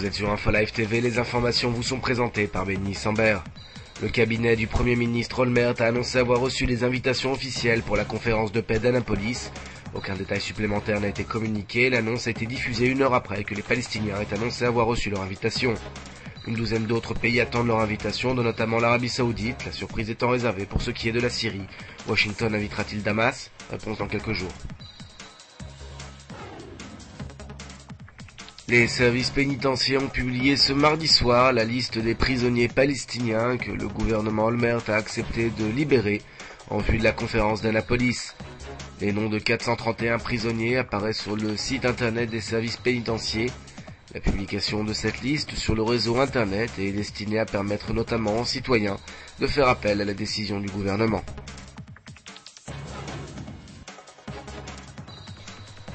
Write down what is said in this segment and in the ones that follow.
Vous êtes sur InfoLive TV, les informations vous sont présentées par Benny Sambert. Le cabinet du Premier ministre Olmert a annoncé avoir reçu les invitations officielles pour la conférence de paix d'Annapolis. Aucun détail supplémentaire n'a été communiqué, l'annonce a été diffusée 1 heure après que les Palestiniens aient annoncé avoir reçu leur invitation. Une douzaine d'autres pays attendent leur invitation, dont notamment l'Arabie Saoudite, la surprise étant réservée pour ce qui est de la Syrie. Washington invitera-t-il Damas? Réponse dans quelques jours. Les services pénitentiaires ont publié ce mardi soir la liste des prisonniers palestiniens que le gouvernement Olmert a accepté de libérer en vue de la conférence d'Annapolis. Les noms de 431 prisonniers apparaissent sur le site internet des services pénitentiaires. La publication de cette liste sur le réseau internet est destinée à permettre notamment aux citoyens de faire appel à la décision du gouvernement.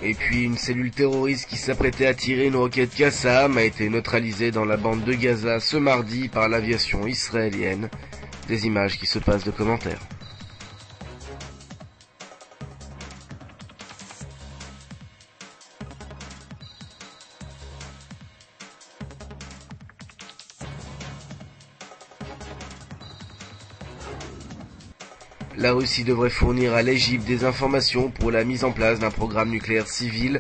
Et puis une cellule terroriste qui s'apprêtait à tirer une roquette Qassam a été neutralisée dans la bande de Gaza ce mardi par l'aviation israélienne. Des images qui se passent de commentaires. La Russie devrait fournir à l'Égypte des informations pour la mise en place d'un programme nucléaire civil.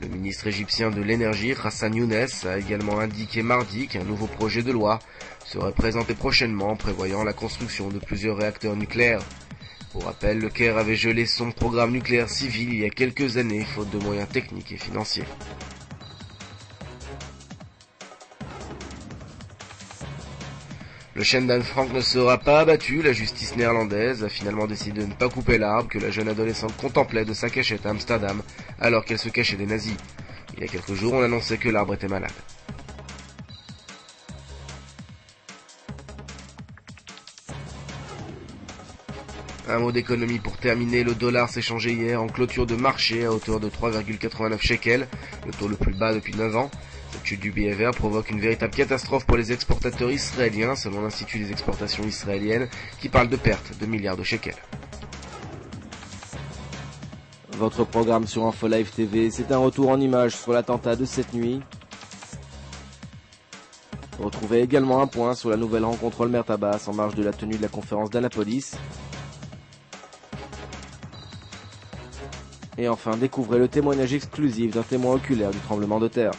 Le ministre égyptien de l'énergie, Hassan Younes, a également indiqué mardi qu'un nouveau projet de loi serait présenté prochainement, prévoyant la construction de plusieurs réacteurs nucléaires. Pour rappel, le Caire avait gelé son programme nucléaire civil il y a quelques années, faute de moyens techniques et financiers. Le chêne d'Anne Frank ne sera pas abattu, la justice néerlandaise a finalement décidé de ne pas couper l'arbre que la jeune adolescente contemplait de sa cachette à Amsterdam alors qu'elle se cachait des nazis. Il y a quelques jours, on annonçait que l'arbre était malade. Un mot d'économie pour terminer, le dollar s'est changé hier en clôture de marché à hauteur de 3,89 shekels, le taux le plus bas depuis 9 ans. Cette chute du billet vert provoque une véritable catastrophe pour les exportateurs israéliens, selon l'Institut des exportations israéliennes, qui parle de pertes de milliards de shekels. Votre programme sur InfoLive TV, c'est un retour en images sur l'attentat de cette nuit. Retrouvez également un point sur la nouvelle rencontre Olmert-Abbas en marge de la tenue de la conférence d'Annapolis. Et enfin, découvrez le témoignage exclusif d'un témoin oculaire du tremblement de terre.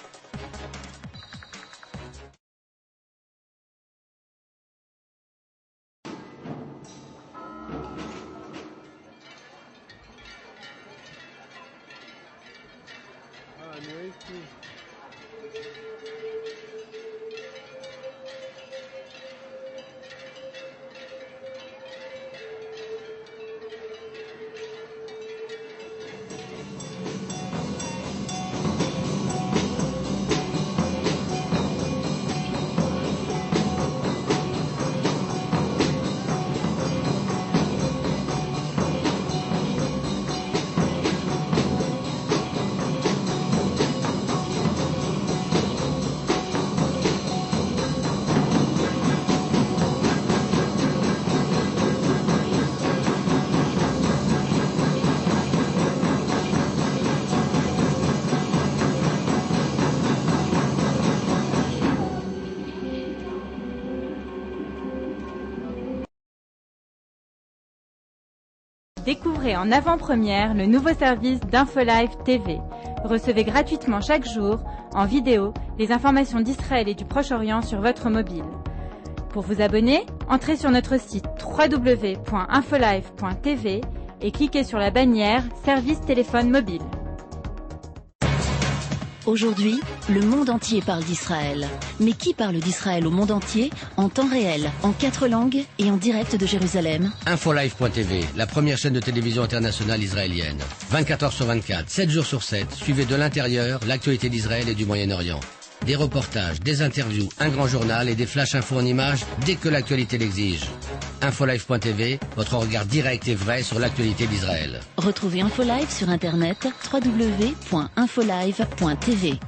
Découvrez en avant-première le nouveau service d'InfoLive TV. Recevez gratuitement chaque jour, en vidéo, les informations d'Israël et du Proche-Orient sur votre mobile. Pour vous abonner, entrez sur notre site www.infolive.tv et cliquez sur la bannière Service téléphone mobile. Aujourd'hui, le monde entier parle d'Israël. Mais qui parle d'Israël au monde entier, en temps réel, en 4 langues et en direct de Jérusalem? InfoLive.tv, la première chaîne de télévision internationale israélienne. 24 heures sur 24, 7 jours sur 7, suivez de l'intérieur l'actualité d'Israël et du Moyen-Orient. Des reportages, des interviews, un grand journal et des flash infos en images dès que l'actualité l'exige. InfoLive.tv, votre regard direct et vrai sur l'actualité d'Israël. Retrouvez InfoLive sur internet www.infolive.tv.